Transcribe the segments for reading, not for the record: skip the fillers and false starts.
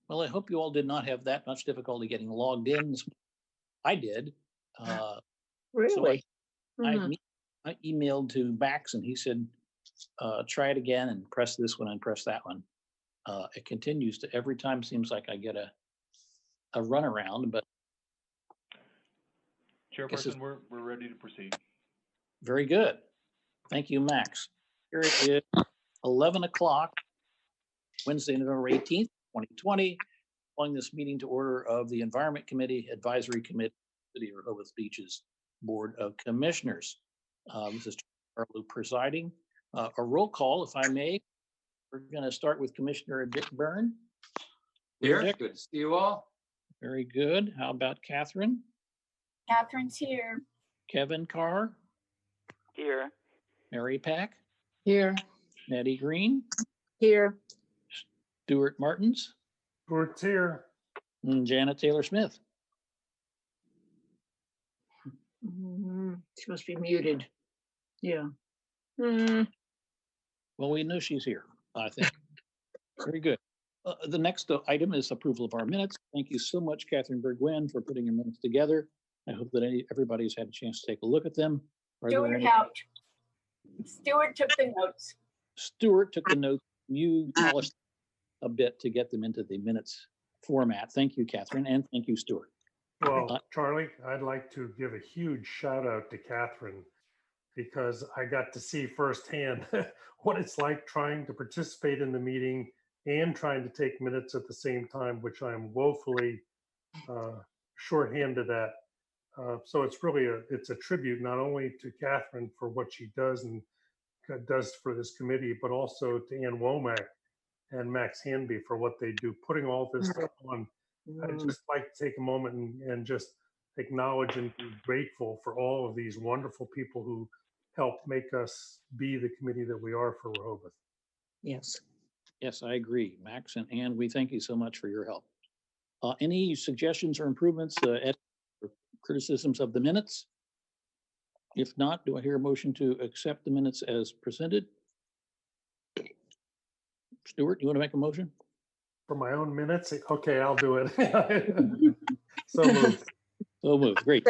Well, I hope you all did not have that much difficulty getting logged in. I did. Really? So I emailed to Bax and he said, try it again and press this one and press that one. It continues to every time seems like I get a runaround, but Chairperson, we're ready to proceed. Very good. Thank you, Max. Here it is, 11 o'clock, Wednesday, November 18th, 2020. Calling this meeting to order of the Environment Committee Advisory Committee, City of Rehoboth Beach's Board of Commissioners. This is Charlie presiding. A roll call, if I may. We're going to start with Commissioner Dick Byrne. Here, Dick. Good to see you all. Very good. How about Catherine? Catherine's here. Kevin Carr? Here. Mary Pack? Here. Nettie Green? Here. Stuart Martins? Stuart's here. And Janet Taylor Smith. She must be muted. Yeah. Well, we know she's here, I think. Very good. The next item is approval of our minutes. Thank you so much, Catherine Bergwin, for putting your minutes together. I hope that everybody's had a chance to take a look at them. Stuart helped. Stuart took the notes. Stuart took the notes. You polished a bit to get them into the minutes format. Thank you, Catherine, and thank you, Stuart. Well, Charlie, I'd like to give a huge shout out to Catherine because I got to see firsthand what it's like trying to participate in the meeting and trying to take minutes at the same time, which I'm woefully shorthanded at. So it's really it's a tribute not only to Catherine for what she does and does for this committee, but also to Ann Womack and Max Hanby for what they do, putting all this stuff on. I'd just like to take a moment and just acknowledge and be grateful for all of these wonderful people who help make us be the committee that we are for Rehoboth. Yes. Yes, I agree, Max and Ann. We thank you so much for your help. Any suggestions or improvements, or criticisms of the minutes? If not, do I hear a motion to accept the minutes as presented? Stuart, you want to make a motion? For my own minutes? Okay, I'll do it. So moved. So moved. Great.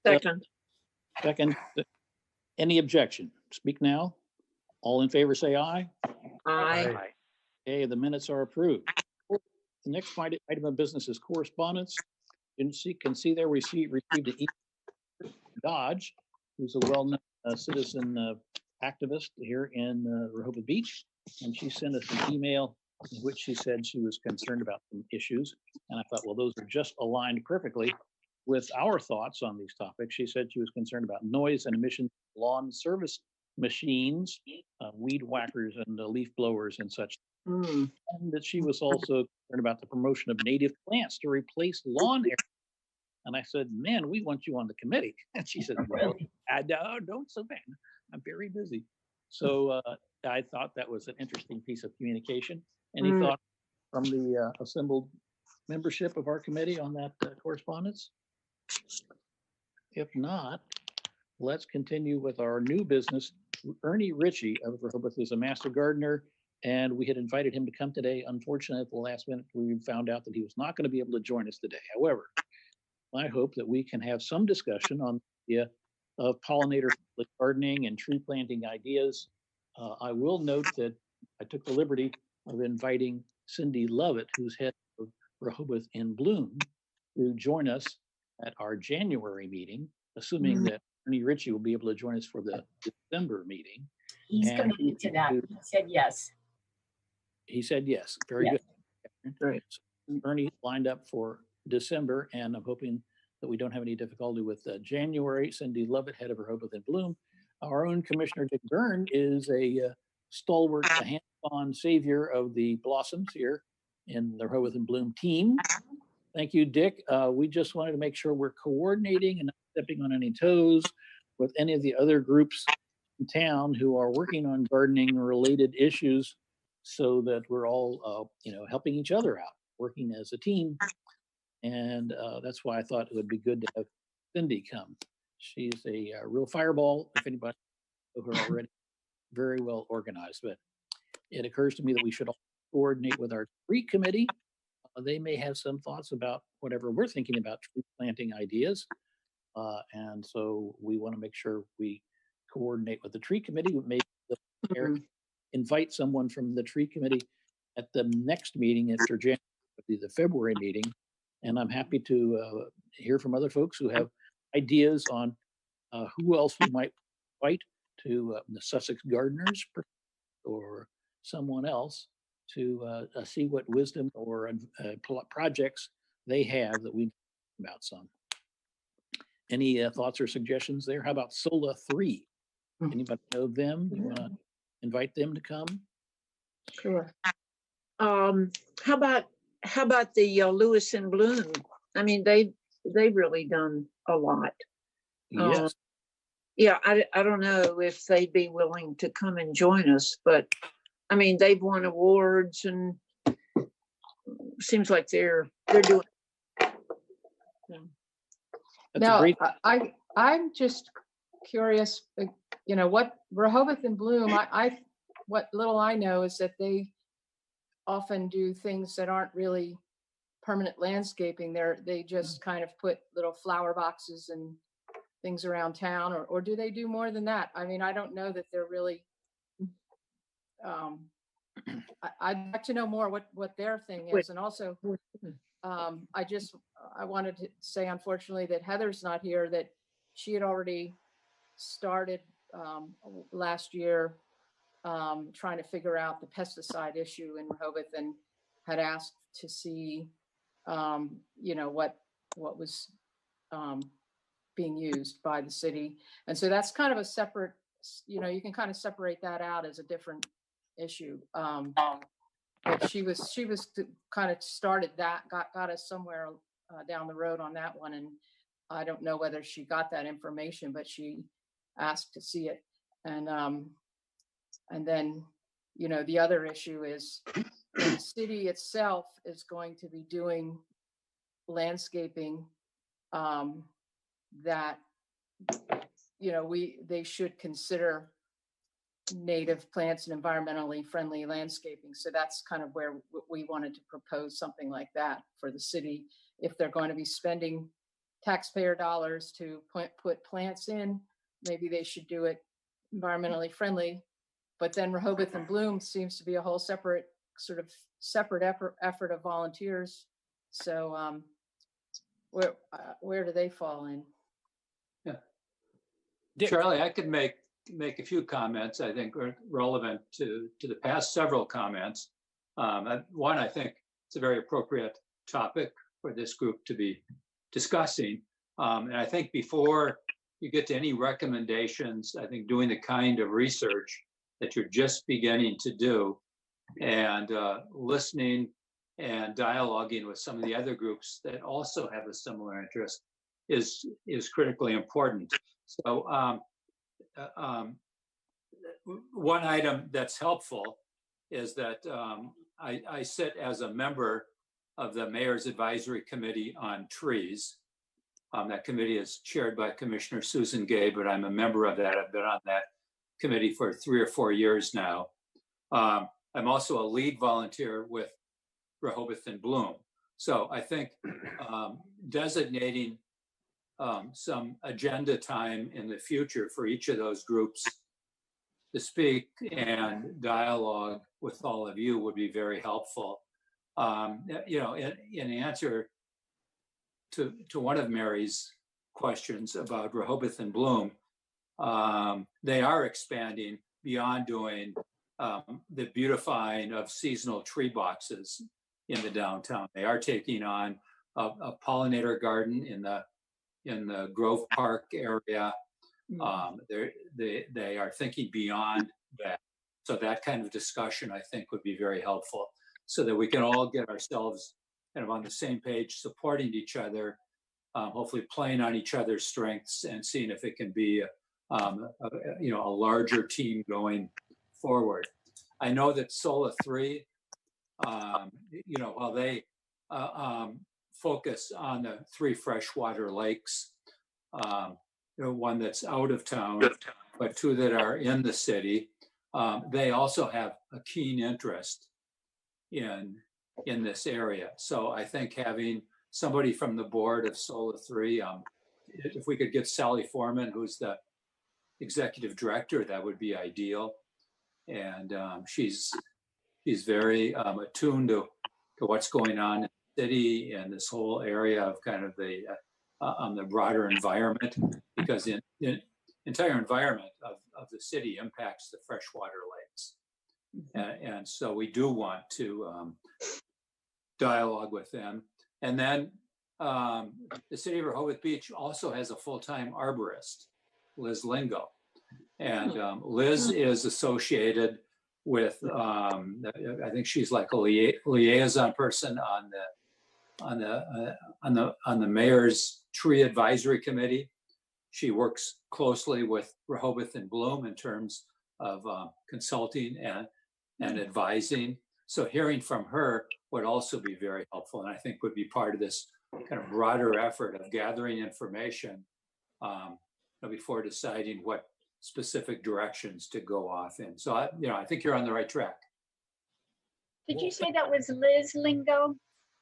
Second. Second. Any objection? Speak now. All in favor say aye. Aye. Okay, the minutes are approved. The next item of business is correspondence. You can see there we received an email Dodge, who's a well-known citizen activist here in Rehoboth Beach, and she sent us an email in which she said she was concerned about some issues. And I thought, well, those are just aligned perfectly with our thoughts on these topics. She said she was concerned about noise and emissions, lawn service machines, weed whackers and leaf blowers and such. And that she was also concerned about the promotion of native plants to replace lawn area. And I said, man, we want you on the committee. And she said, well, don't so bad. I'm very busy. So I thought that was an interesting piece of communication. Any thoughts from the assembled membership of our committee on that correspondence? If not, let's continue with our new business. Ernie Ritchie of Rehoboth is a master gardener, and we had invited him to come today. Unfortunately, at the last minute, we found out that he was not going to be able to join us today. However, I hope that we can have some discussion on the idea of pollinator gardening and tree planting ideas. I will note that I took the liberty of inviting Cindy Lovett, who's head of Rehoboth in Bloom, to join us at our January meeting, assuming that Ernie Ritchie will be able to join us for the December meeting. He's committed to that. He said yes. He said yes. Very good. Great. So Ernie lined up for December, and I'm hoping that we don't have any difficulty with January. Cindy Lovett, head of Rehoboth in Bloom. Our own Commissioner Dick Byrne is a stalwart, a hands-on savior of the blossoms here in the Rehoboth in Bloom team. Thank you, Dick. We just wanted to make sure we're coordinating and not stepping on any toes with any of the other groups in town who are working on gardening related issues, so that we're all, helping each other out, working as a team. And that's why I thought it would be good to have Cindy come. She's a real fireball, if anybody knows her already, very well organized. But it occurs to me that we should all coordinate with our tree committee they may have some thoughts about whatever we're thinking about tree planting ideas. And so we want to make sure we coordinate with the tree committee. Maybe Eric invite someone from the tree committee at the next meeting after January, the February meeting. And I'm happy to hear from other folks who have ideas on who else we might invite to the Sussex Gardeners or someone else to see what wisdom or projects they have that we know about some. Any thoughts or suggestions there? How about SOLA 3? Anybody know them? You want to invite them to come? Sure. How about the Lewis and Bloom? I mean, they've really done a lot. Yes. Yeah, I don't know if they'd be willing to come and join us, but I mean, they've won awards and seems like they're doing. That's a Now, great. I'm just curious, you know, what Rehoboth and Bloom, what little I know is that they often do things that aren't really permanent landscaping. They just kind of put little flower boxes and things around town, or do they do more than that? I mean, I don't know that they're really, I'd like to know more what their thing is. And also, I wanted to say, unfortunately, that Heather's not here, that she had already started last year trying to figure out the pesticide issue in Rehoboth, and had asked to see, you know, what was being used by the city. And so that's kind of a separate, you know, you can kind of separate that out as a different issue. But she was kind of started that, got us somewhere down the road on that one. And I don't know whether she got that information, but she asked to see it. And then, you know, the other issue is the city itself is going to be doing landscaping that, you know, they should consider native plants and environmentally friendly landscaping. So that's kind of where we wanted to propose something like that for the city. If they're going to be spending taxpayer dollars to put plants in, maybe they should do it environmentally friendly. But then Rehoboth and Bloom seems to be a whole separate effort of volunteers. So where do they fall in? Yeah. Dick. Charlie, I could make a few comments I think are relevant to the past several comments. One, I think it's a very appropriate topic for this group to be discussing. And I think before you get to any recommendations, I think doing the kind of research that you're just beginning to do and listening and dialoguing with some of the other groups that also have a similar interest is critically important. So one item that's helpful is that I sit as a member of the Mayor's Advisory Committee on Trees. That committee is chaired by Commissioner Susan Gay, but I'm a member of that. I've been on that committee for 3 or 4 years now. I'm also a lead volunteer with Rehoboth and Bloom. So I think designating some agenda time in the future for each of those groups to speak and dialogue with all of you would be very helpful. You know, in answer to one of Mary's questions about Rehoboth and Bloom, they are expanding beyond doing the beautifying of seasonal tree boxes in the downtown. They are taking on a pollinator garden in the Grove Park area. They are thinking beyond that. So that kind of discussion, I think, would be very helpful so that we can all get ourselves kind of on the same page, supporting each other, hopefully playing on each other's strengths and seeing if it can be you know, a larger team going forward. I know that SOLA 3, you know, while they focus on the 3 freshwater lakes, you know, one that's out of town, but 2 that are in the city, they also have a keen interest in in this area. So I think having somebody from the board of Solar 3, if we could get Sally Foreman, who's the executive director, that would be ideal. And she's very attuned to what's going on in the city and this whole area of kind of the broader environment, because the entire environment of the city impacts the freshwater lakes. And so we do want to dialogue with them. And then the city of Rehoboth Beach also has a full-time arborist, Liz Lingo. And Liz is associated with, I think she's like a liaison person on the mayor's tree advisory committee. She works closely with Rehoboth and Bloom in terms of consulting and advising. So hearing from her would also be very helpful, and I think would be part of this kind of broader effort of gathering information before deciding what specific directions to go off in. So I think you're on the right track. Did you say that was Liz Lingo?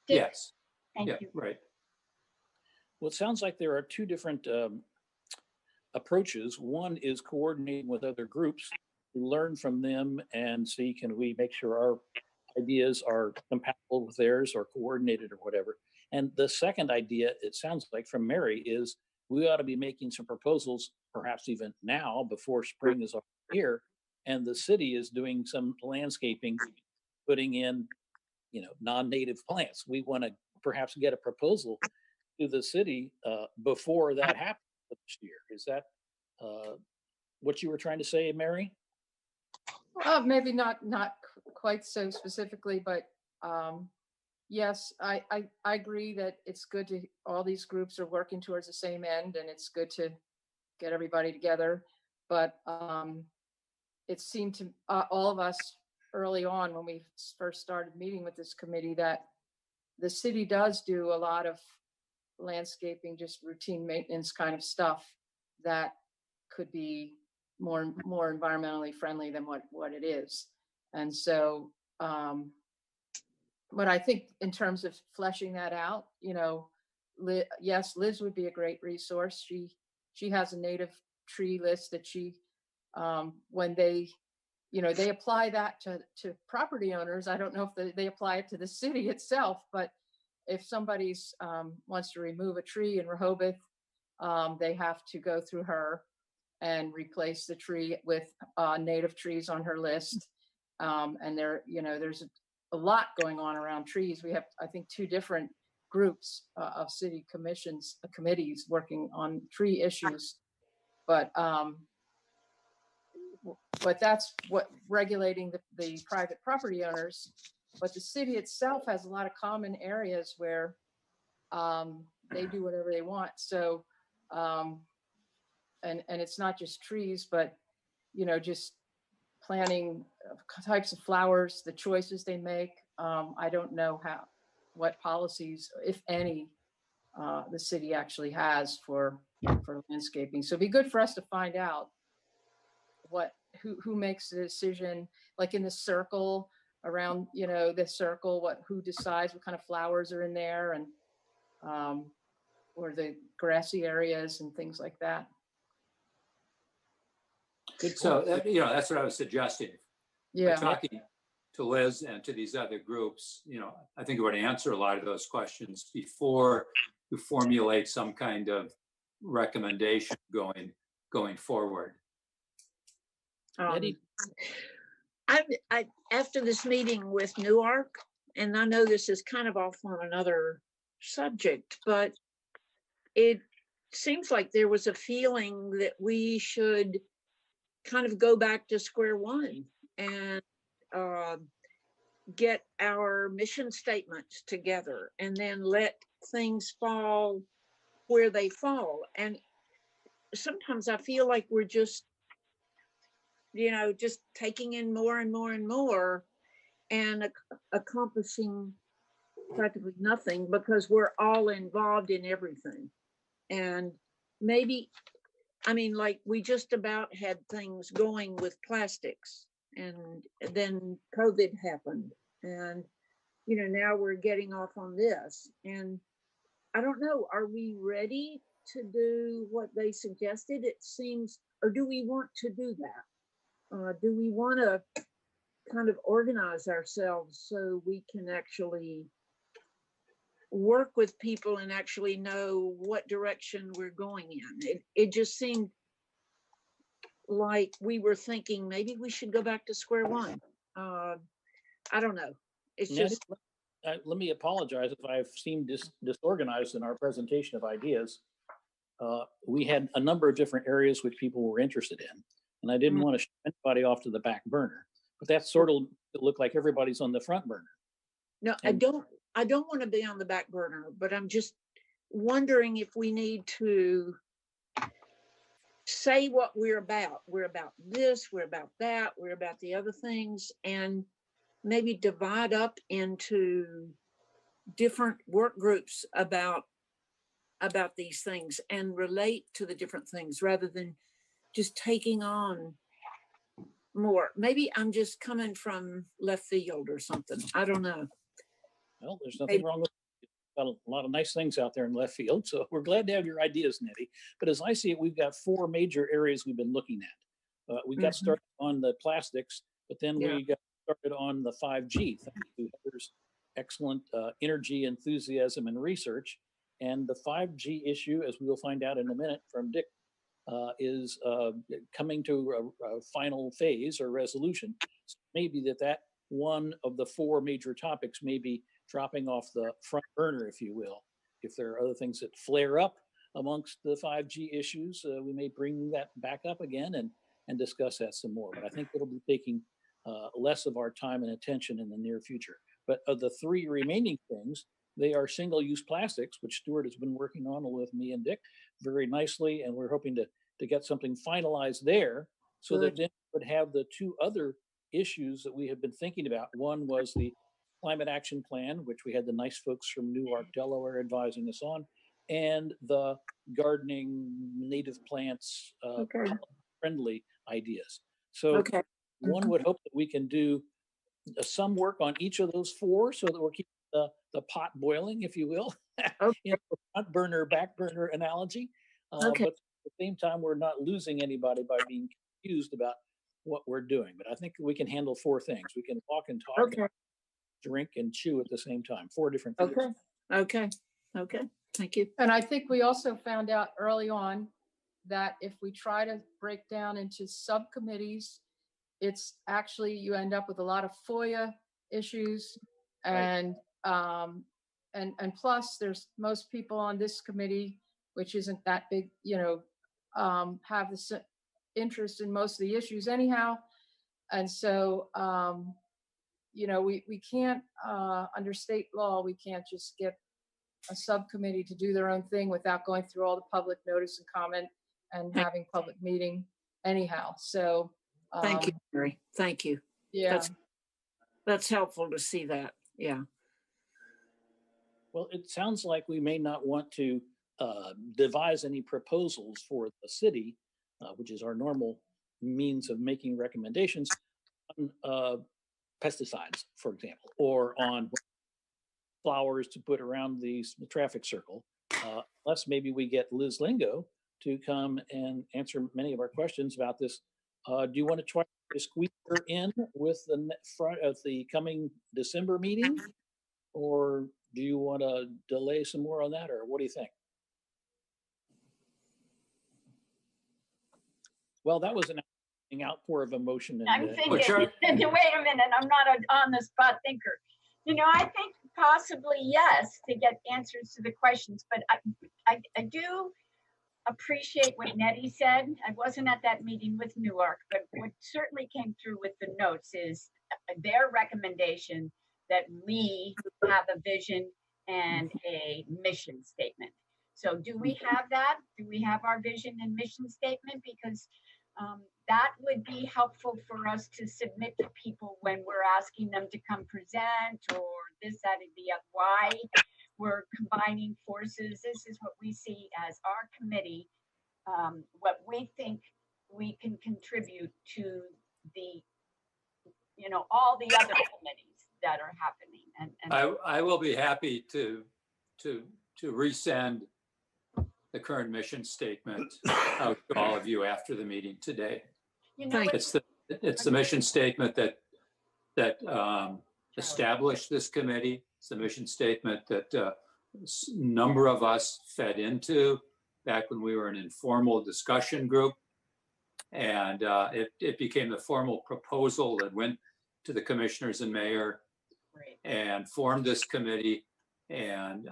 Yes. Thank Yeah, you. right. Well, it sounds like there are two different approaches. One is coordinating with other groups, learn from them and see, can we make sure our ideas are compatible with theirs or coordinated or whatever. And the second idea, it sounds like from Mary, is we ought to be making some proposals, perhaps even now before spring is here, and the city is doing some landscaping, putting in, non-native plants. We want to perhaps get a proposal to the city before that happens this year. Is that what you were trying to say, Mary? Maybe not quite so specifically, but yes, I agree that it's good to, all these groups are working towards the same end, and it's good to get everybody together. But it seemed to all of us early on when we first started meeting with this committee that the city does do a lot of landscaping, just routine maintenance kind of stuff that could be more environmentally friendly than what it is. And so, but I think in terms of fleshing that out, yes, Liz would be a great resource. She has a native tree list that she, when they apply that to property owners. I don't know if they apply it to the city itself, but if somebody's wants to remove a tree in Rehoboth, they have to go through her and replace the tree with native trees on her list. And there's a lot going on around trees. We have, I think, 2 different groups of city committees working on tree issues. But that's what regulating the private property owners. But the city itself has a lot of common areas where they do whatever they want. So, and it's not just trees, but, just planting types of flowers, the choices they make. I don't know what policies, if any, the city actually has for landscaping. So it'd be good for us to find out who makes the decision, like in the circle around, the circle, who decides what kind of flowers are in there, and or the grassy areas and things like that. Good So point. that's what I was suggesting. Yeah. By talking to Liz and to these other groups, I think it would answer a lot of those questions before you formulate some kind of recommendation going forward. Eddie? I after this meeting with Newark, and I know this is kind of off on another subject, but it seems like there was a feeling that we should kind of go back to square one and get our mission statements together and then let things fall where they fall. And sometimes I feel like we're just taking in more and more and more and accomplishing practically nothing because we're all involved in everything. And maybe, like we just about had things going with plastics, and then COVID happened. And now we're getting off on this. And I don't know, are we ready to do what they suggested? It seems, or do we want to do that? Do we want to kind of organize ourselves so we can actually work with people and actually know what direction we're going in? It just seemed like we were thinking maybe we should go back to square one. I don't know. It's Nettie, just, let me apologize if I've seemed disorganized in our presentation of ideas. We had a number of different areas which people were interested in, and I didn't want to shove anybody off to the back burner. But that sort of look like everybody's on the front burner. no, And- I don't want to be on the back burner, but I'm just wondering if we need to say what we're about. We're about this, we're about that, we're about the other things, and maybe divide up into different work groups about these things and relate to the different things rather than just taking on more. Maybe I'm just coming from left field or something. I don't know. Well, there's nothing wrong with it. Got a lot of nice things out there in left field, so we're glad to have your ideas, Nettie. But as I see it, we've got 4 major areas we've been looking at. We got started on the plastics, but then we got started on the 5G. Thanks to Heather's excellent energy, enthusiasm, and research. And the 5G issue, as we will find out in a minute from Dick, is coming to a final phase or resolution. So maybe that one of the 4 major topics may be dropping off the front burner, if you will. If there are other things that flare up amongst the 5G issues, we may bring that back up again and discuss that some more. But I think it'll be taking less of our time and attention in the near future. But of the 3 remaining things, they are single-use plastics, which Stuart has been working on with me and Dick very nicely, and we're hoping to get something finalized there so that then we would have the 2 other issues that we have been thinking about. One was the climate action plan, which we had the nice folks from Newark, Delaware advising us on, and the gardening, native plants, friendly ideas. So one would hope that we can do some work on each of those 4 so that we're keeping the pot boiling, if you will, in the front burner, back burner analogy. But at the same time, we're not losing anybody by being confused about what we're doing. But I think we can handle 4 things. We can walk and talk, drink and chew at the same time. 4 different things. Okay. Thank you. And I think we also found out early on that if we try to break down into subcommittees, it's actually, you end up with a lot of FOIA issues and plus there's most people on this committee, which isn't that big, have this interest in most of the issues anyhow. And so, we can't, under state law, we can't just get a subcommittee to do their own thing without going through all the public notice and comment and having public meeting anyhow. So thank you, Mary. Thank you. Yeah, that's helpful to see that. Yeah. Well, it sounds like we may not want to devise any proposals for the city, which is our normal means of making recommendations on pesticides, for example, or on flowers to put around the traffic circle, unless maybe we get Liz Lingo to come and answer many of our questions about this. Do you want to try to squeeze her in with the front of the coming December meeting, or do you want to delay some more on that, or what do you think? Well, that was an outpour of emotion. I'm thinking, wait a minute, I'm not on the spot thinker. I think possibly yes, to get answers to the questions, but I do appreciate what Nettie said. I wasn't at that meeting with Newark, but what certainly came through with the notes is their recommendation that we have a vision and a mission statement. So do we have that? Do we have our vision and mission statement? Because that would be helpful for us to submit to people when we're asking them to come present or this, that, and the other. Why we're combining forces. This is what we see as our committee, what we think we can contribute to the, all the other committees that are happening. And I will be happy to resend the current mission statement out to all of you after the meeting today. you know, Thank It's the mission statement that established this committee. It's the mission statement that a number of us fed into back when we were an informal discussion group. And it became the formal proposal that went to the commissioners and mayor great. and formed this committee. And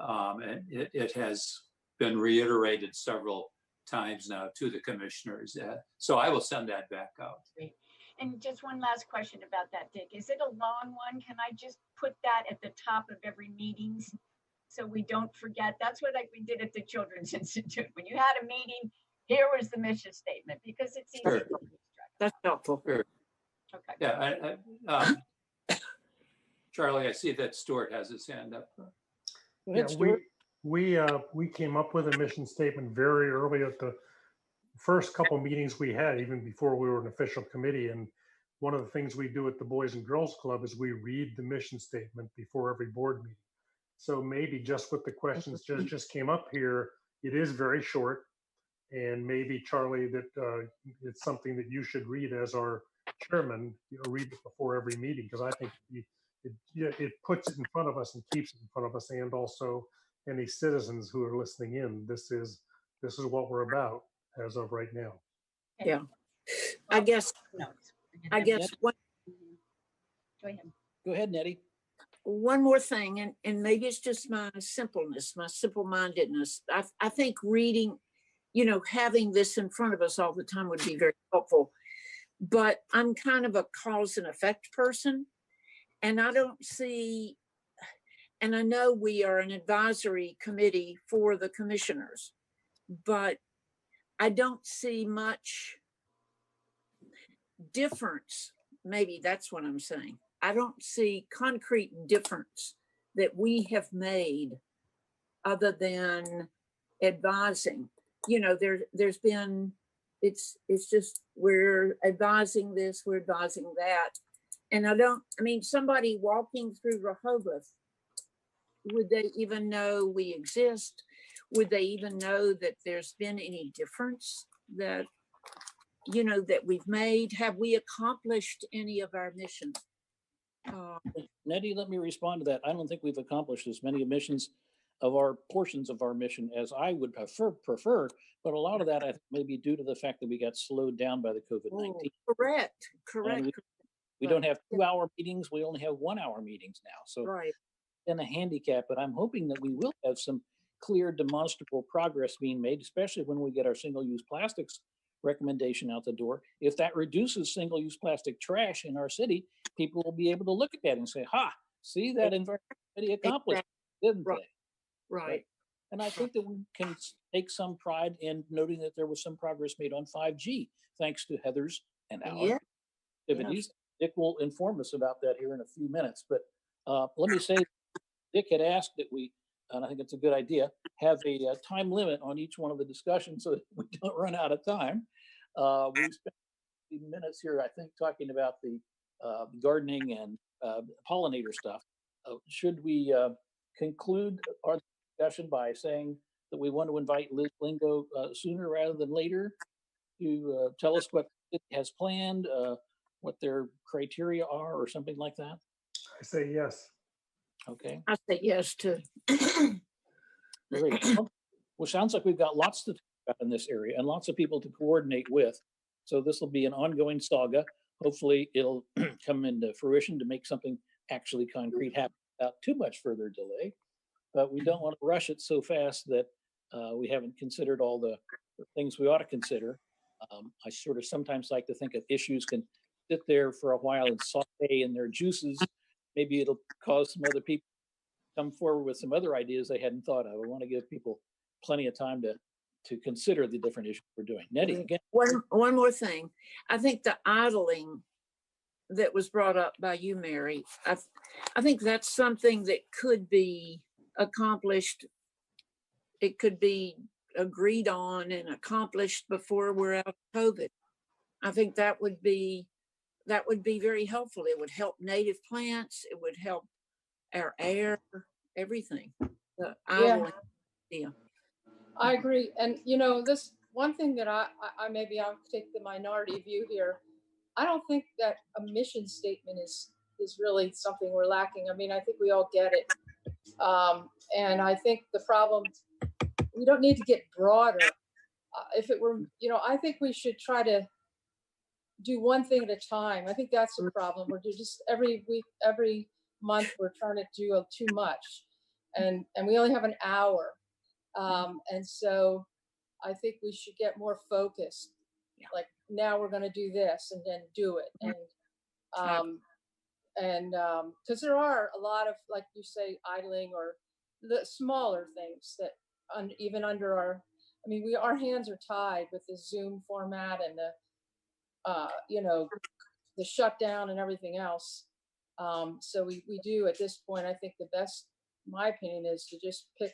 it has been reiterated several times now to the commissioners. So I will send that back out. And just one last question about that, Dick. Is it a long one? Can I just put that at the top of every meetings so we don't forget? That's what we did at the Children's Institute. When you had a meeting, here was the mission statement, because it's easy. Sure. to lose track. That's helpful. Sure. Okay. Yeah, Charlie, I see that Stuart has his hand up. Go Yeah, ahead, Stuart. we came up with a mission statement very early at the first couple meetings we had, even before we were an official committee. And one of the things we do at the Boys and Girls Club is we read the mission statement before every board meeting. So maybe just with the questions just came up here, it is very short. And maybe, Charlie, that it's something that you should read as our chairman, read it before every meeting, because I think it puts it in front of us and keeps it in front of us, and also any citizens who are listening in. This is what we're about as of right now. Yeah. I guess Notes. one Go ahead. Go ahead, Nettie. one more thing, and maybe it's just my simpleness, my simple-mindedness. I think reading, having this in front of us all the time would be very helpful. But I'm kind of a cause and effect person, and I don't see, and I know we are an advisory committee for the commissioners, but I don't see much difference. Maybe that's what I'm saying. I don't see concrete difference that we have made other than advising. There's been, it's just, we're advising this, we're advising that. And somebody walking through Rehoboth, would they even know we exist? Would they even know that there's been any difference that we've made? Have we accomplished any of our missions? Nettie, let me respond to that. I don't think we've accomplished as many missions of our portions of our mission as I would prefer, but a lot of that I think may be due to the fact that we got slowed down by the COVID-19. Correct. We don't have 2-hour meetings. We only have 1-hour meetings now. So Right. in a handicap, but I'm hoping that we will have some clear demonstrable progress being made, especially when we get our single-use plastics recommendation out the door. If that reduces single-use plastic trash in our city, people will be able to look at that and say, see that environmental committee accomplished, didn't they? Right. And I think that we can take some pride in noting that there was some progress made on 5G, thanks to Heather's and our activities. Dick will inform us about that here in a few minutes. But let me say, Dick had asked that we, and I think it's a good idea, have a time limit on each one of the discussions so that we don't run out of time. We spent a few minutes here, I think, talking about the gardening and pollinator stuff. Should we conclude our discussion by saying that we want to invite Liz Lingo sooner rather than later to tell us what it has planned, what their criteria are, or something like that? I say yes. Okay. I say yes too. Great. Well, sounds like we've got lots to talk about in this area and lots of people to coordinate with. So this will be an ongoing saga. Hopefully it'll come into fruition to make something actually concrete happen without too much further delay. But we don't want to rush it so fast that we haven't considered all the things we ought to consider. I sort of sometimes like to think that issues can sit there for a while and saute in their juices. Maybe it'll cause some other people to come forward with some other ideas they hadn't thought of. I want to give people plenty of time to consider the different issues we're doing. Nettie, again. One more thing. I think the idling that was brought up by you, Mary, I think that's something that could be accomplished. It could be agreed on and accomplished before we're out of COVID. I think that would be that would be very helpful. It would help native plants. It would help our air, everything. Yeah. I agree. And, this one thing that maybe I'll take the minority view here. I don't think that a mission statement is really something we're lacking. I mean, I think we all get it. And I think the problem, we don't need to get broader. If it were, I think we should try to do one thing at a time. I think that's the problem. We're just every week, every month, we're trying to do too much. And we only have an hour. And so I think we should get more focused. Yeah. Like, now we're going to do this and then do it. And because there are a lot of, like you say, idling or the smaller things that even under our hands are tied with the Zoom format and the shutdown and everything else. So we do at this point, I think the best, in my opinion, is to just pick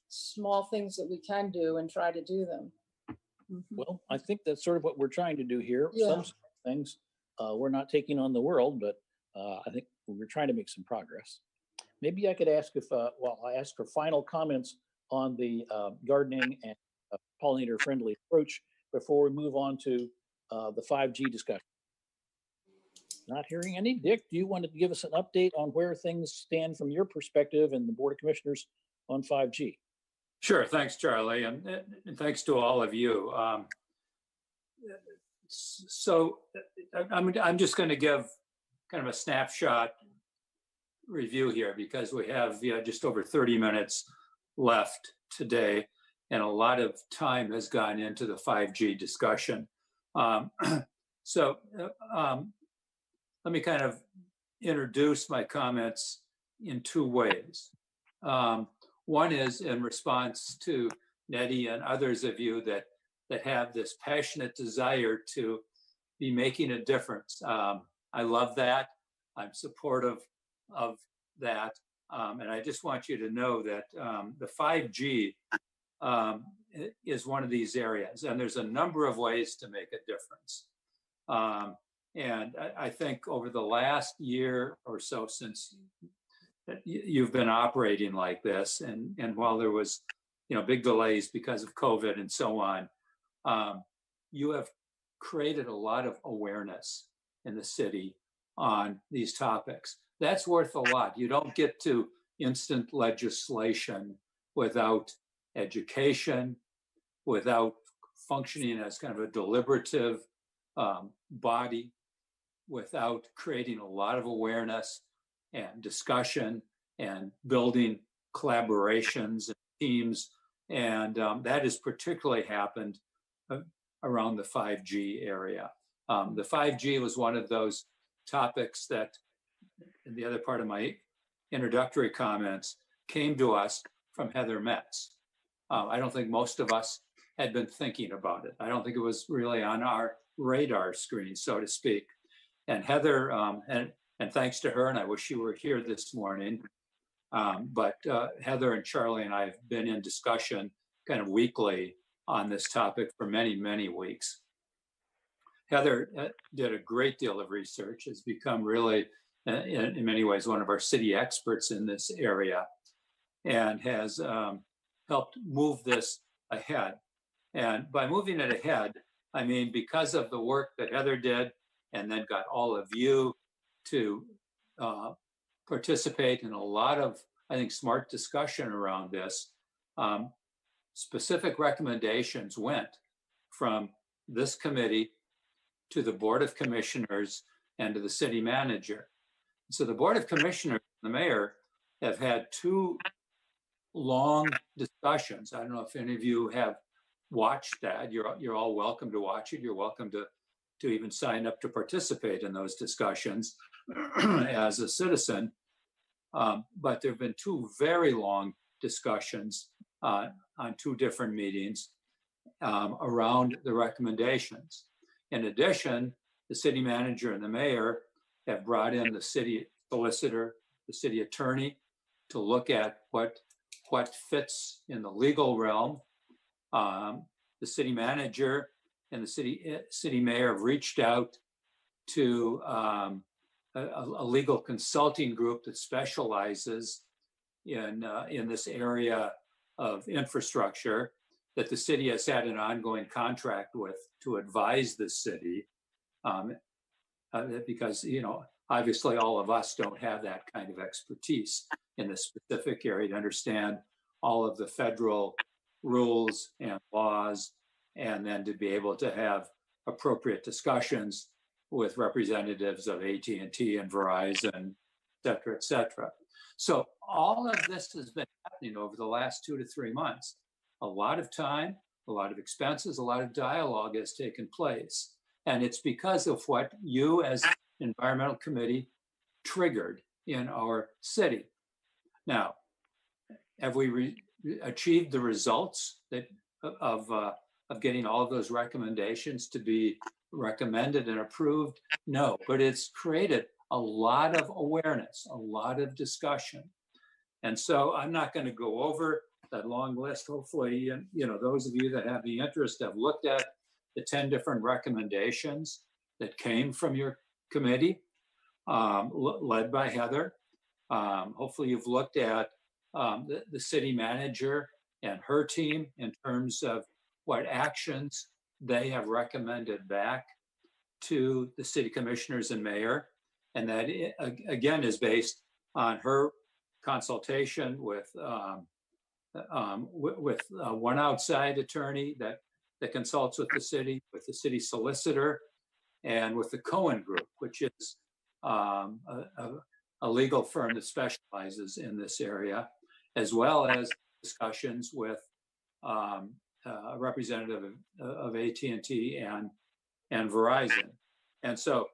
small things that we can do and try to do them. Well, I think that's sort of what we're trying to do here. Yeah. Some things, we're not taking on the world, but I think we're trying to make some progress. Maybe I could ask I ask for final comments on the gardening and pollinator-friendly approach before we move on to the 5G discussion. Not hearing any. Dick, do you want to give us an update on where things stand from your perspective and the Board of Commissioners on 5G? Sure. Thanks, Charlie. And thanks to all of you. So I'm just going to give kind of a snapshot review here because we have just over 30 minutes left today, and a lot of time has gone into the 5G discussion. So let me kind of introduce my comments in two ways. One is in response to Nettie and others of you that have this passionate desire to be making a difference. I love that. I'm supportive of that. And I just want you to know that the 5G is one of these areas, and there's a number of ways to make a difference. And I think over the last year or so since you've been operating like this, and while there was, big delays because of COVID and so on, you have created a lot of awareness in the city on these topics. That's worth a lot. You don't get to instant legislation without education, without functioning as kind of a deliberative body, without creating a lot of awareness and discussion and building collaborations and teams. And that has particularly happened around the 5G area. The 5G was one of those topics that, in the other part of my introductory comments, came to us from Heather Metz. I don't think most of us had been thinking about it. I don't think it was really on our radar screen, so to speak. And Heather, and thanks to her, and I wish you were here this morning, but Heather and Charlie and I have been in discussion kind of weekly on this topic for many, many weeks. Heather did a great deal of research, has become really, in many ways, one of our city experts in this area, and has helped move this ahead. And by moving it ahead, I mean, because of the work that Heather did, and then got all of you to participate in a lot of, I think, smart discussion around this, specific recommendations went from this committee to the Board of Commissioners and to the city manager. So the Board of Commissioners and the mayor have had two long discussions. I don't know if any of you have watched that. You're all welcome to watch it. You're welcome to even sign up to participate in those discussions as a citizen. But there have been two very long discussions on two different meetings around the recommendations. In addition, the city manager and the mayor have brought in the city solicitor, the city attorney, to look at what fits in the legal realm. The city manager and the city mayor have reached out to a legal consulting group that specializes in this area of infrastructure that the city has had an ongoing contract with to advise the city, because, you know, obviously all of us don't have that kind of expertise in this specific area to understand all of the federal rules and laws, and then to be able to have appropriate discussions with representatives of AT&T and Verizon, et cetera, et cetera. So all of this has been happening over the last 2 to 3 months. A lot of time, a lot of expenses, a lot of dialogue has taken place. And it's because of what you as environmental committee triggered in our city. Now, have we achieved the results that of getting all of those recommendations to be recommended and approved? No, but it's created a lot of awareness, a lot of discussion. And so I'm not going to go over that long list. Hopefully, you know, those of you that have the interest have looked at the 10 different recommendations that came from your committee, led by Heather. Hopefully you've looked at the city manager and her team in terms of what actions they have recommended back to the city commissioners and mayor. And that, again, is based on her consultation with one outside attorney that consults with the city solicitor, and with the Cohen Group, which is a legal firm that specializes in this area, as well as discussions with a representative of AT&T and Verizon. And so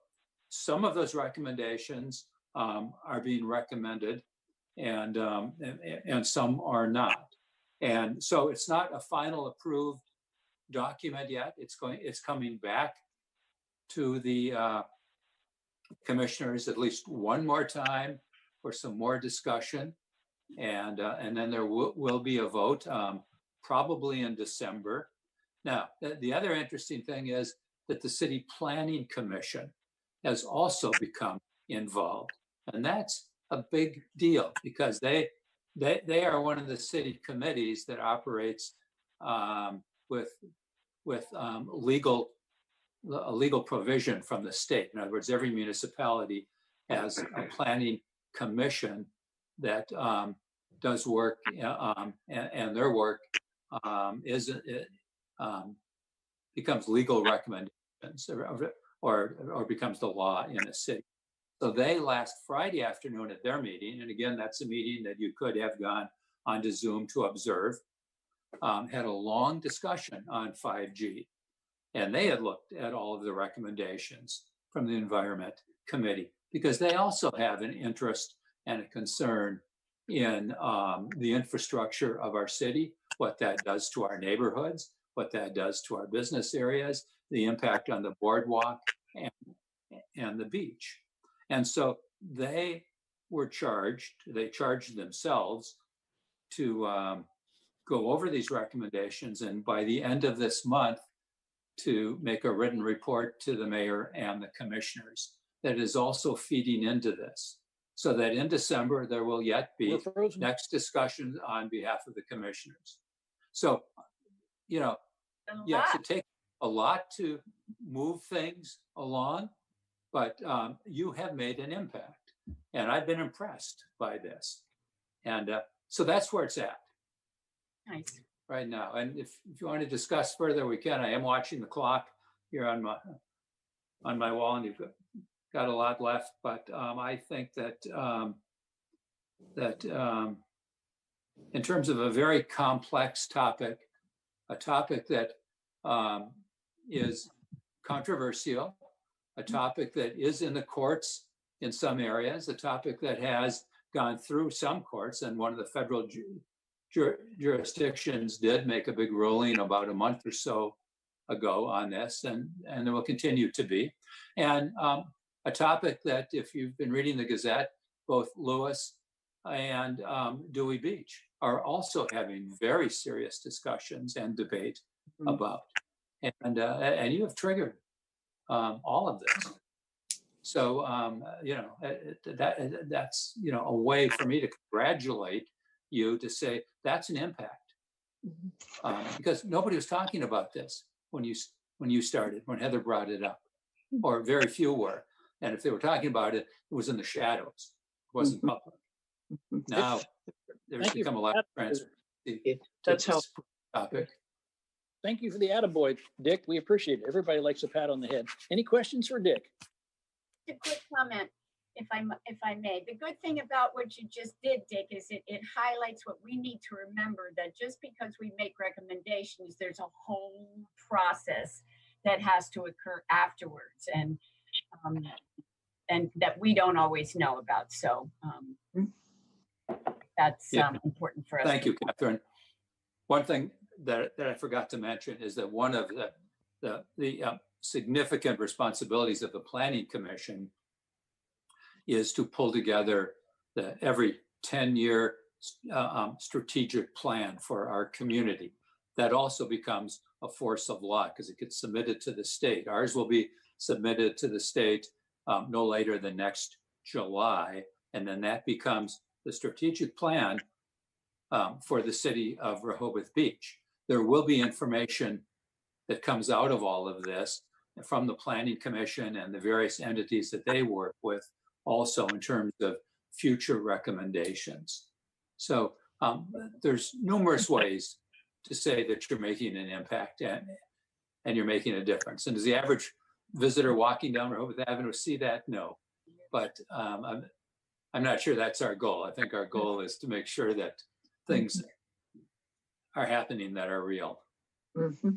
some of those recommendations are being recommended, and some are not. And so it's not a final approved document yet. It's coming back to the commissioners at least one more time for some more discussion, and then there will be a vote, probably in December. Now, the other interesting thing is that the City Planning Commission has also become involved, and that's a big deal because they are one of the city committees that operates with a legal provision from the state. In other words, every municipality has a planning commission that does work, and their work becomes legal recommendations or becomes the law in a city. So they last Friday afternoon at their meeting, and again, that's a meeting that you could have gone onto Zoom to observe, had a long discussion on 5G. And they had looked at all of the recommendations from the Environment Committee because they also have an interest and a concern in the infrastructure of our city, what that does to our neighborhoods, what that does to our business areas, the impact on the boardwalk and the beach. And so they charged themselves to go over these recommendations, and by the end of this month, to make a written report to the mayor and the commissioners that is also feeding into this, so that in December, there will yet be next discussions on behalf of the commissioners. So, you know, yes, it takes a lot to move things along, but you have made an impact, and I've been impressed by this. And so that's where it's at. Nice. Right now. And if you want to discuss further, we can. I am watching the clock here on my wall, and you've got a lot left. But I think that in terms of a very complex topic, a topic that is controversial, a topic that is in the courts in some areas, a topic that has gone through some courts, and one of the federal jurisdictions did make a big ruling about a month or so ago on this, and there will continue to be. And a topic that, if you've been reading the Gazette, both Lewis and Dewey Beach are also having very serious discussions and debate about. And you have triggered all of this. So, that's, a way for me to congratulate you to say that's an impact. Because nobody was talking about this when you started, when Heather brought it up, or very few were. And if they were talking about it, it was in the shadows. It wasn't public. Now there's Thank you become a for lot of that. transparency. That's to this helpful. topic. Thank you for the attaboy, Dick. We appreciate it. Everybody likes a pat on the head. Any questions for Dick? A quick comment, if I may. The good thing about what you just did, Dick, is it highlights what we need to remember, that just because we make recommendations, there's a whole process that has to occur afterwards, and that we don't always know about. So that's important for us. Thank you, Catherine. One thing that I forgot to mention is that one of the significant responsibilities of the Planning Commission is to pull together every 10-year strategic plan for our community. That also becomes a force of law because it gets submitted to the state. Ours will be submitted to the state no later than next July, and then that becomes the strategic plan for the city of Rehoboth Beach. There will be information that comes out of all of this from the Planning Commission and the various entities that they work with, also in terms of future recommendations. So there's numerous ways to say that you're making an impact and you're making a difference. And does the average visitor walking down Rehoboth Avenue see that? No. But I'm not sure that's our goal. I think our goal is to make sure that things are happening that are real. Mm-hmm.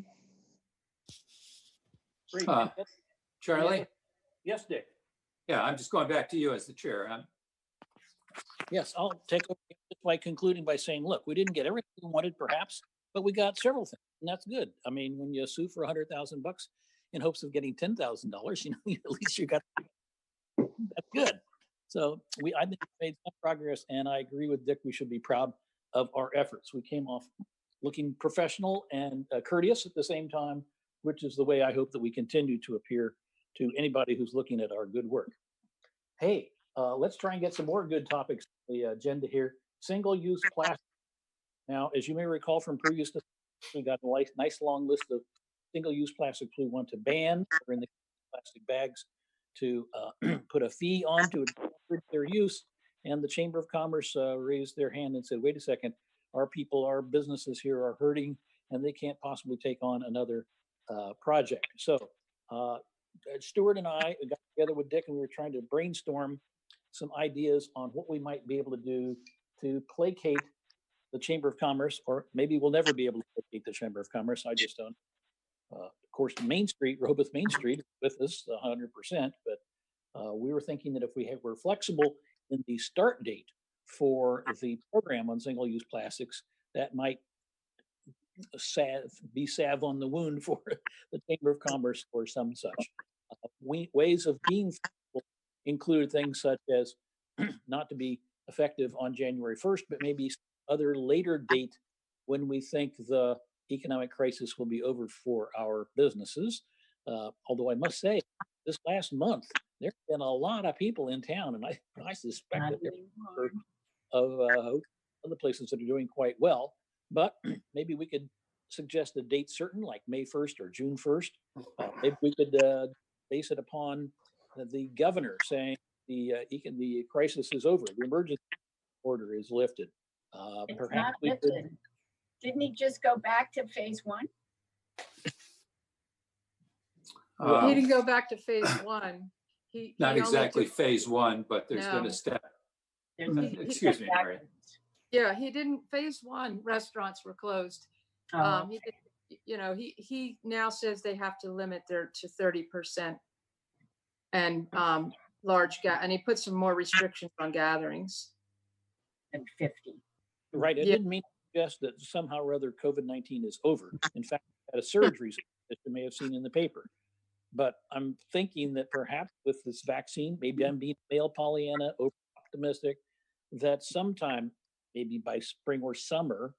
Great. Charlie? Yes, Dick. Yeah, I'm just going back to you as the chair. Yes, I'll take over by concluding by saying, look, we didn't get everything we wanted, perhaps, but we got several things, and that's good. I mean, when you sue for $100,000 in hopes of getting $10,000, at least you got that's good. So I think we made some progress, and I agree with Dick. We should be proud of our efforts. We came off looking professional and courteous at the same time, which is the way I hope that we continue to appear to anybody who's looking at our good work. Hey, let's try and get some more good topics on the agenda here. Single-use plastic. Now, as you may recall from previous discussions, we got a nice long list of single-use plastics we want to ban, or in the plastic bags, to put a fee on to encourage their use. And the Chamber of Commerce raised their hand and said, wait a second, our businesses here are hurting, and they can't possibly take on another project. So Stuart and I got together with Dick, and we were trying to brainstorm some ideas on what we might be able to do to placate the Chamber of Commerce, or maybe we'll never be able to placate the Chamber of Commerce. I just don't. Of course, Rehoboth Main Street is with us 100%, but we were thinking that if we were flexible in the start date for the program on single-use plastics, that might be salve on the wound for the Chamber of Commerce or some such. Ways of being flexible include things such as not to be effective on January 1st, but maybe other later date when we think the economic crisis will be over for our businesses. Although I must say, this last month, there's been a lot of people in town, and I suspect that there are other places that are doing quite well. But maybe we could suggest a date certain, like May 1st or June 1st. Maybe we could base it upon the governor saying the crisis is over, the emergency order is lifted. Perhaps we could. Didn't he just go back to phase one? He didn't go back to phase one. Not exactly phase one, but there's been a step. Excuse me, Mary. Yeah, he didn't. Phase one, restaurants were closed. He did, he now says they have to limit their to 30% and and he put some more restrictions on gatherings. And 50. Right. I didn't mean to suggest that somehow or other COVID-19 is over. In fact, we had a surge recently that you may have seen in the paper. But I'm thinking that perhaps with this vaccine, maybe I'm being male Pollyanna, over optimistic, that sometime, maybe by spring or summer,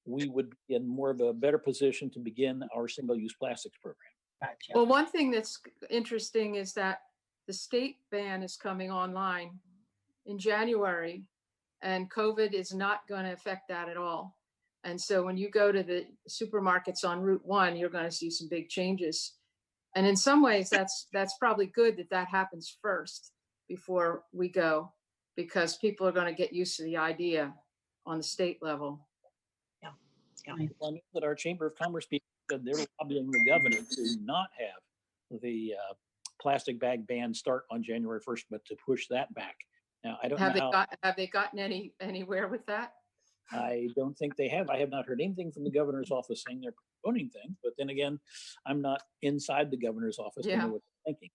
we would be in more of a better position to begin our single-use plastics program. Gotcha. Well, one thing that's interesting is that the state ban is coming online in January, and COVID is not going to affect that at all. And so when you go to the supermarkets on Route 1, you're going to see some big changes. And in some ways, that's probably good that that happens first before we go, because people are going to get used to the idea on the state level. Well, I know that our Chamber of Commerce people said they're lobbying the governor to not have the plastic bag ban start on January 1st, but to push that back. Now, I don't know how. Have they gotten anywhere with that? I don't think they have. I have not heard anything from the governor's office saying they're promoting things. But then again, I'm not inside the governor's office to know what they're thinking.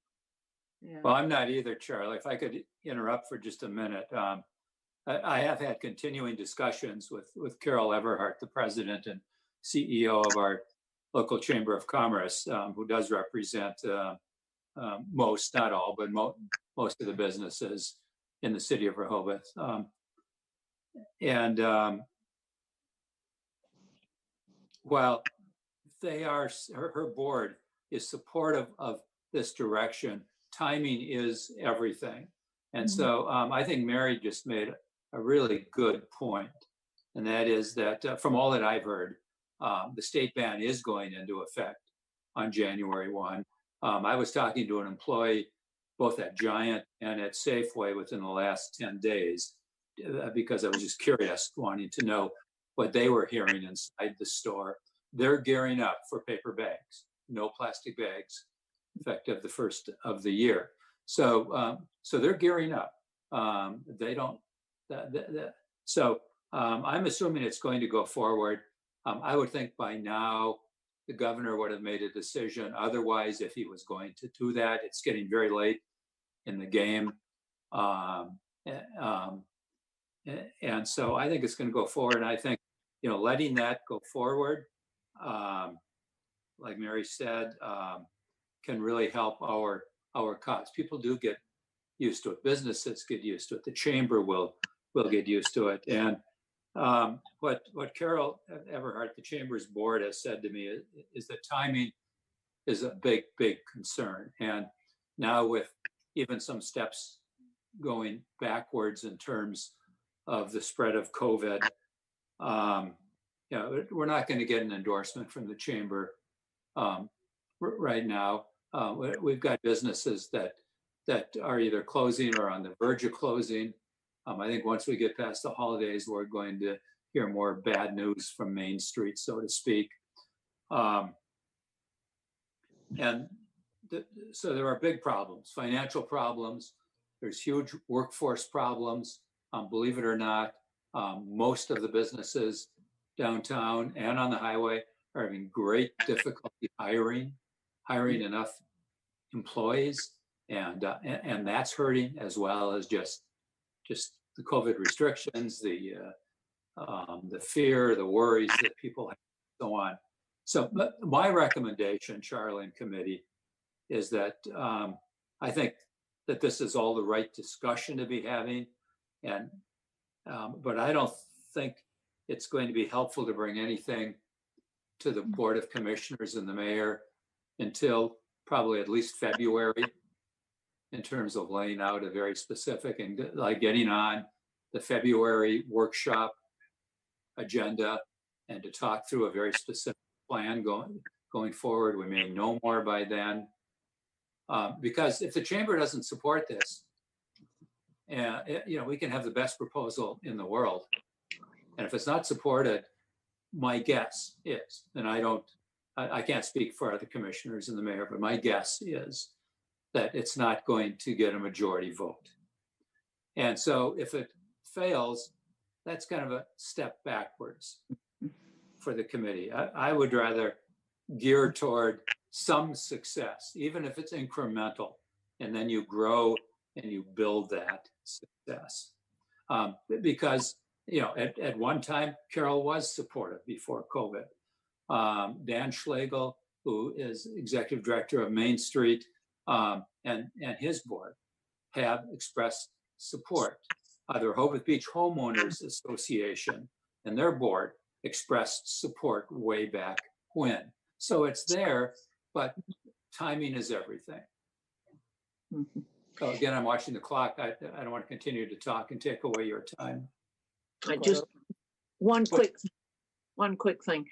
Yeah. Well, I'm not either, Charlie. If I could interrupt for just a minute. I have had continuing discussions with Carol Everhart, the president and CEO of our local Chamber of Commerce, who does represent most, not all, but most of the businesses in the city of Rehoboth. While they are, her board is supportive of this direction, timing is everything. And so I think Mary just made a really good point. And that is that from all that I've heard, the state ban is going into effect on January 1. I was talking to an employee both at Giant and at Safeway within the last 10 days because I was just curious, wanting to know what they were hearing inside the store. They're gearing up for paper bags, no plastic bags, effective the first of the year. So they're gearing up. They don't. So I'm assuming it's going to go forward. I would think by now the governor would have made a decision. Otherwise, if he was going to do that, it's getting very late in the game. And so I think it's going to go forward. And I think, letting that go forward, like Mary said, can really help our cause. People do get used to it. Businesses get used to it. The chamber will get used to it. And what Carol Everhart, the chamber's board, has said to me is that timing is a big concern. And now with even some steps going backwards in terms of the spread of COVID, we're not going to get an endorsement from the chamber right now. We've got businesses that are either closing or on the verge of closing. I think once we get past the holidays, we're going to hear more bad news from Main Street, so to speak. So there are big problems, financial problems. There's huge workforce problems. Believe it or not, most of the businesses downtown and on the highway are having great difficulty hiring enough employees, and that's hurting, as well as just the COVID restrictions, the fear, the worries that people have, and so on. So my recommendation, Charlie and committee, is that I think that this is all the right discussion to be having, but I don't think it's going to be helpful to bring anything to the Board of Commissioners and the mayor until probably at least February, in terms of laying out a very specific and like getting on the February workshop agenda and to talk through a very specific plan going forward. We may know more by then, because if the chamber doesn't support this, we can have the best proposal in the world, and if it's not supported, my guess is, and I can't speak for other commissioners and the mayor, but my guess is that it's not going to get a majority vote. And so if it fails, that's kind of a step backwards for the committee. I would rather gear toward some success, even if it's incremental, and then you grow and you build that success. Because, at one time, Carol was supportive before COVID. Dan Schlegel, who is executive director of Main Street, and his board have expressed support. The Rehoboth Beach Homeowners Association and their board expressed support way back when. So it's there, but timing is everything. So again, I'm watching the clock. I don't want to continue to talk and take away your time. I just, one quick thing.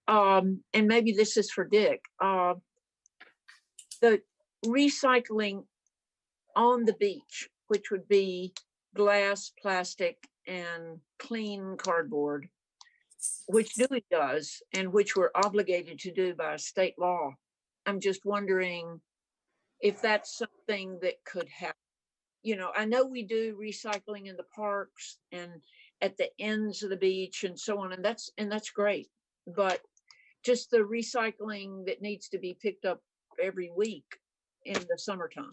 And maybe this is for Dick. The recycling on the beach, which would be glass, plastic, and clean cardboard, which Dewey does, and which we're obligated to do by state law. I'm just wondering if that's something that could happen. You know, I know we do recycling in the parks and at the ends of the beach and so on, and that's great. But just the recycling that needs to be picked up every week in the summertime.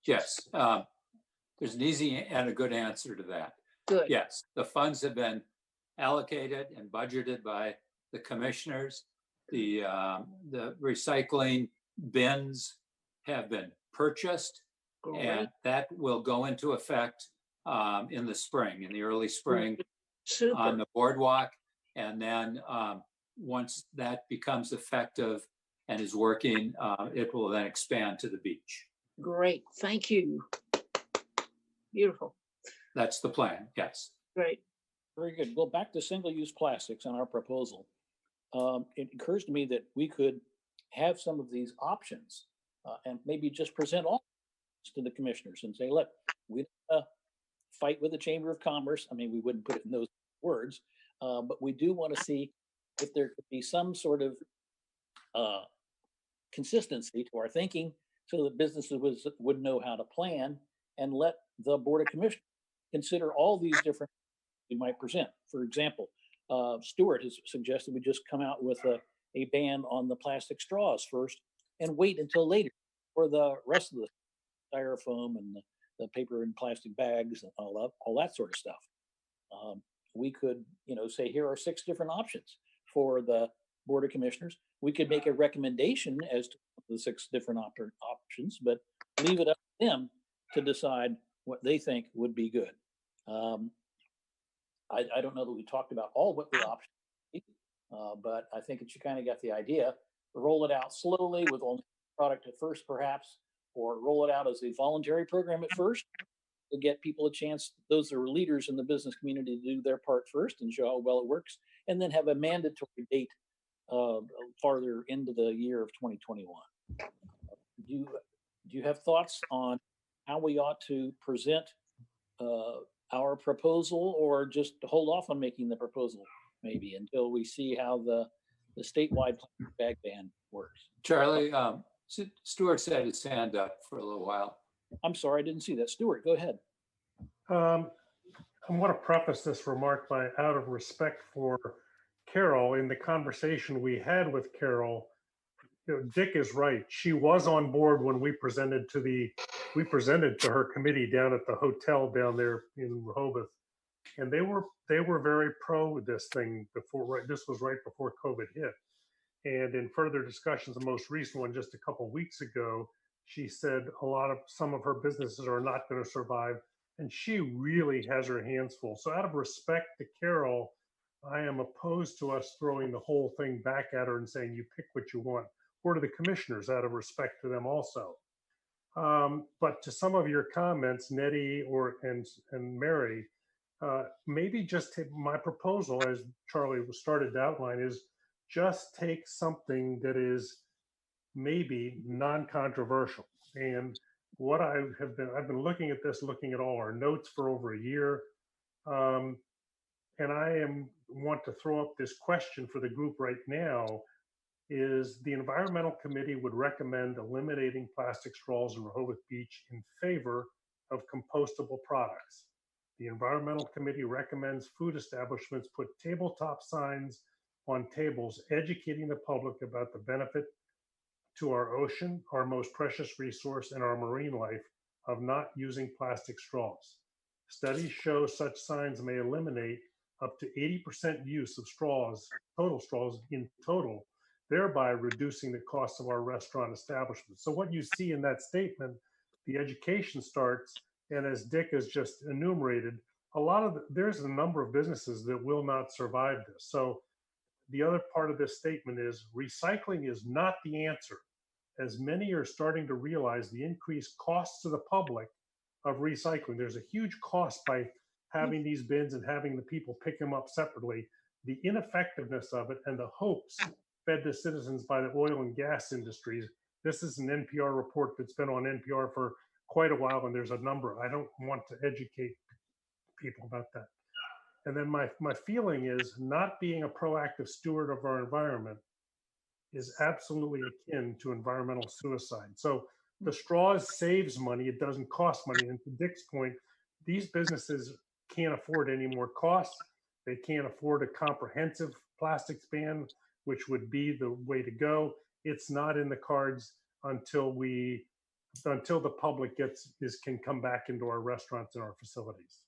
Yes, there's an easy and a good answer to that. Good. Yes, the funds have been allocated and budgeted by the commissioners. The recycling bins have been purchased, Great. and that will go into effect in the spring, in the early spring, Super. on the boardwalk. And then once that becomes effective and is working, it will then expand to the beach. Great. Thank you. Beautiful. That's the plan. Yes. Great. Very good. Well, back to single-use plastics on our proposal. It occurs to me that we could have some of these options and maybe just present all to the commissioners and say, look, we fight with the Chamber of Commerce. I mean, we wouldn't put it in those words, but we do want to see if there could be some sort of consistency to our thinking so that businesses would know how to plan, and let the Board of Commissioners consider all these different we might present. For example, Stuart has suggested we just come out with a ban on the plastic straws first and wait until later for the rest of the styrofoam and the paper and plastic bags and all that sort of stuff. We could, say here are 6 different options for the Board of Commissioners. We could make a recommendation as to the 6 different options, but leave it up to them to decide what they think would be good. I don't know that we talked about all what the options, but I think that you kind of got the idea. Roll it out slowly with only product at first, perhaps, or roll it out as a voluntary program at first to get people a chance, those that are leaders in the business community, to do their part first and show how well it works, and then have a mandatory date farther into the year of 2021. Do you have thoughts on how we ought to present our proposal, or just hold off on making the proposal maybe until we see how the statewide bag ban works? Charlie, Stuart's had his hand up for a little while. I'm sorry, I didn't see that. Stuart, go ahead. I want to preface this remark by, out of respect for Carol, in the conversation we had with Carol, Dick is right. She was on board when we presented to her committee down at the hotel down there in Rehoboth, and they were very pro this thing before. This was right before COVID hit, and in further discussions, the most recent one just a couple of weeks ago, she said some of her businesses are not going to survive, and she really has her hands full. So out of respect to Carol, I am opposed to us throwing the whole thing back at her and saying, you pick what you want, or to the commissioners, out of respect to them also. But to some of your comments, Nettie and Mary, maybe just take my proposal, as Charlie started to outline, is just take something that is maybe non-controversial. And what I've been looking at this, looking at all our notes for over a year, and I want to throw up this question for the group right now. Is the Environmental Committee would recommend eliminating plastic straws in Rehoboth Beach in favor of compostable products. The Environmental Committee recommends food establishments put tabletop signs on tables educating the public about the benefit to our ocean, our most precious resource, and our marine life of not using plastic straws. Studies show such signs may eliminate up to 80% use of total straws in total, thereby reducing the cost of our restaurant establishments. So what you see in that statement, the education starts, and as Dick has just enumerated, there's a number of businesses that will not survive this. So the other part of this statement is recycling is not the answer. as many are starting to realize the increased costs to the public of recycling. There's a huge cost by having these bins and having the people pick them up separately. The ineffectiveness of it and the hopes fed to citizens by the oil and gas industries. This is an NPR report that's been on NPR for quite a while, and there's a number. I don't want to educate people about that. And then my feeling is not being a proactive steward of our environment is absolutely akin to environmental suicide. So the straws saves money, it doesn't cost money. And to Dick's point, these businesses can't afford any more costs. They can't afford a comprehensive plastics ban, which would be the way to go. It's not in the cards until the public can come back into our restaurants and our facilities.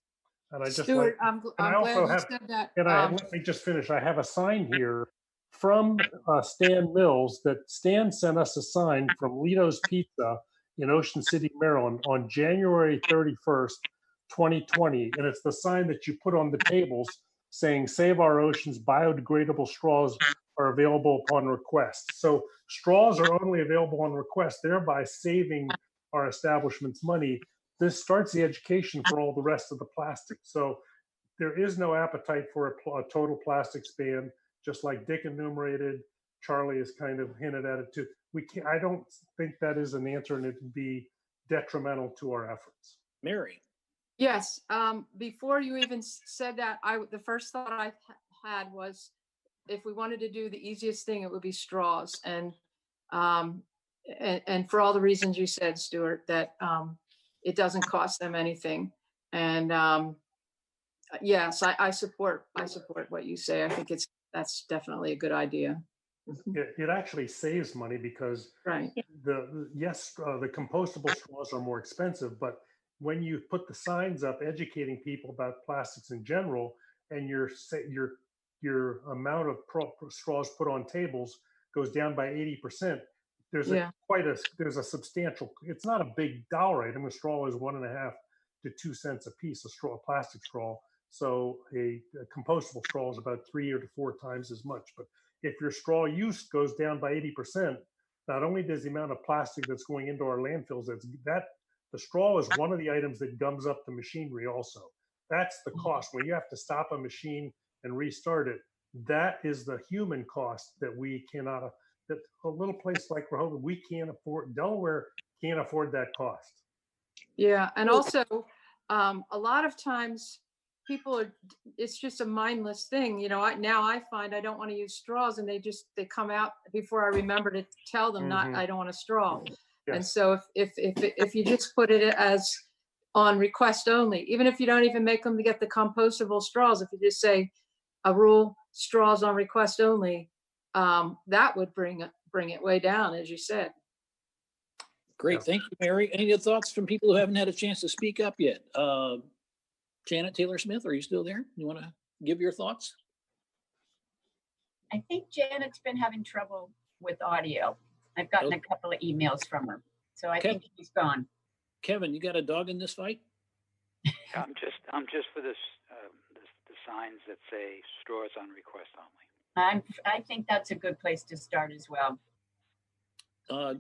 And I just Stuart, I'm glad you said that. let me just finish. I have a sign here from Stan Mills that Stan sent us a sign from Lito's Pizza in Ocean City, Maryland on January 31st, 2020. And it's the sign that you put on the tables saying, "Save our oceans, biodegradable straws are available upon request." So straws are only available on request, thereby saving our establishments money. This starts the education for all the rest of the plastic. So there is no appetite for a total plastics ban, just like Dick enumerated. Charlie has kind of hinted at it too. I don't think that is an answer, and it would be detrimental to our efforts. Mary. Yes, before you even said that, the first thought I had was, if we wanted to do the easiest thing, it would be straws. And for all the reasons you said, Stuart, that it doesn't cost them anything. And yes, I support what you say. I think that's definitely a good idea. It actually saves money because Right. the compostable straws are more expensive, but when you put the signs up educating people about plastics in general, and your amount of straws put on tables goes down by 80%, there's a substantial, it's not a big dollar item. A straw is 1.5 to 2 cents a piece, a plastic straw. So a compostable straw is about 3 or 4 times as much. But if your straw use goes down by 80%, not only does the amount of plastic that's going into our landfills, the straw is one of the items that gums up the machinery also. That's the cost. When you have to stop a machine and restart it, that is the human cost that we cannot, that a little place like Rehoboth, we can't afford. Delaware can't afford that cost. Yeah, and also a lot of times it's just a mindless thing. You know, I find I don't want to use straws, and they come out before I remember to tell them I don't want a straw. Yes. And so if you just put it as on request only, even if you don't even make them to get the compostable straws, if you just say a rule, straws on request only, that would bring it way down, as you said. Great. Thank you, Mary. Any other thoughts from people who haven't had a chance to speak up yet? Janet Taylor Smith, are you still there? You want to give your thoughts? I think Janet's been having trouble with audio. I've gotten a couple of emails from her, so I think she's gone. Kevin, you got a dog in this fight? I'm just for this the signs that say straws on request only. I think that's a good place to start as well.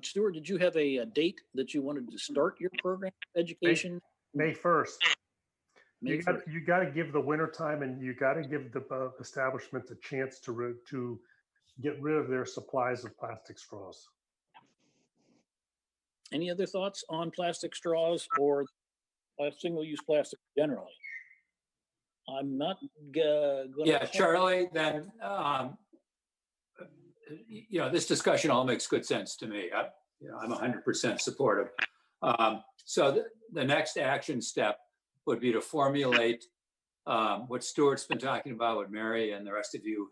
Stuart, did you have a date that you wanted to start your program education? May 1st. You got to give the winter time, and you got to give the establishments a chance to get rid of their supplies of plastic straws. Any other thoughts on plastic straws or single-use plastic generally? I'm not going to. Yeah, Charlie, then, this discussion all makes good sense to me. I'm 100% supportive. So the next action step would be to formulate what Stuart's been talking about, what Mary and the rest of you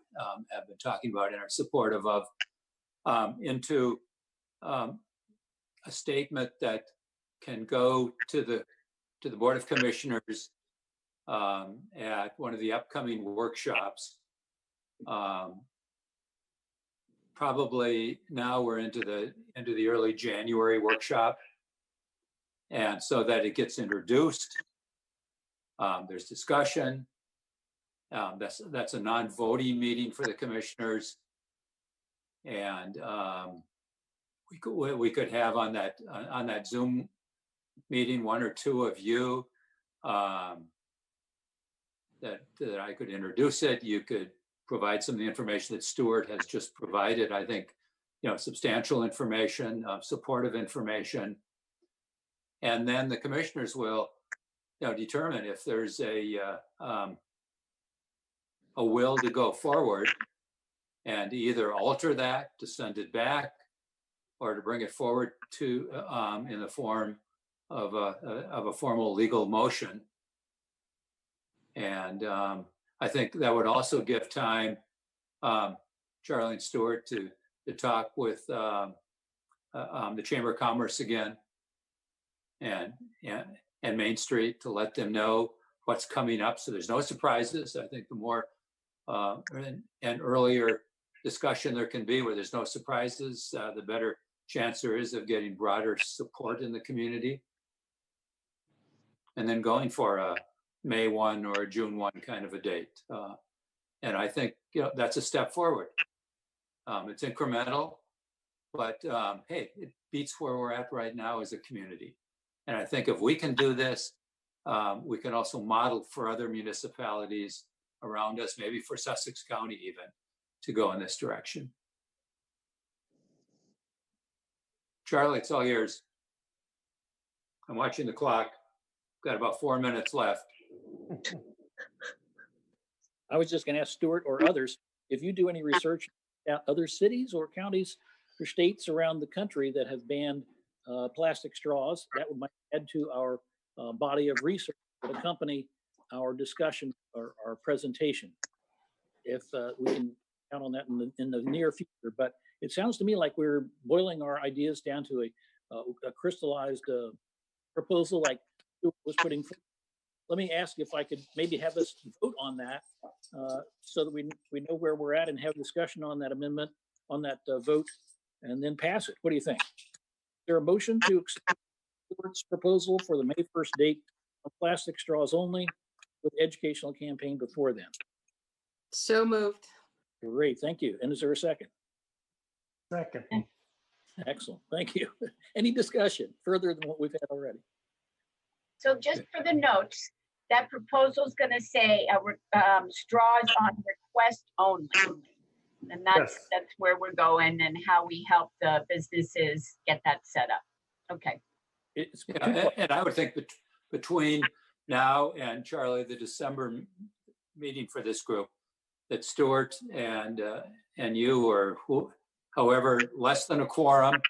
have been talking about and are supportive of, into a statement that can go to the Board of Commissioners at one of the upcoming workshops. Probably now we're into the early January workshop, and so that it gets introduced. There's discussion. That's a non-voting meeting for the commissioners, and we could have on that Zoom meeting, one or two of you, that I could introduce it. You could provide some of the information that Stuart has just provided. I think, substantial information, supportive information. And then the commissioners will, determine if there's a will to go forward and either alter that, to send it back, or to bring it forward to in the form of a formal legal motion. And I think that would also give time, Charlie and Stuart, to talk with the Chamber of Commerce again and Main Street, to let them know what's coming up, so there's no surprises. I think the more and earlier discussion there can be where there's no surprises, the better chance there is of getting broader support in the community. And then going for a May 1 or a June 1 kind of a date. And I think, that's a step forward. It's incremental, but hey, it beats where we're at right now as a community. And I think if we can do this, we can also model for other municipalities around us, maybe for Sussex County even, to go in this direction. Charlie, it's all yours. I'm watching the clock. Got about 4 minutes left. I was just going to ask Stuart or others, if you do any research at other cities or counties or states around the country that have banned plastic straws, that might add to our body of research that accompany our discussion or our presentation. If we can count on that in the near future. But it sounds to me like we're boiling our ideas down to a crystallized proposal like Stuart was putting forward. Let me ask if I could maybe have us vote on that so that we know where we're at and have discussion on that amendment, on that vote, and then pass it. What do you think? Is there a motion to accept Stuart's proposal for the May 1st date of plastic straws only with educational campaign before then? So moved. Great, thank you. And is there a second? Second. Excellent, thank you. Any discussion further than what we've had already? So just for the notes, that proposal is going to say straws on request only. And that's where we're going and how we help the businesses get that set up. Okay. And I would think between now and Charlie, the December meeting for this group, that Stuart and you, or however, less than a quorum,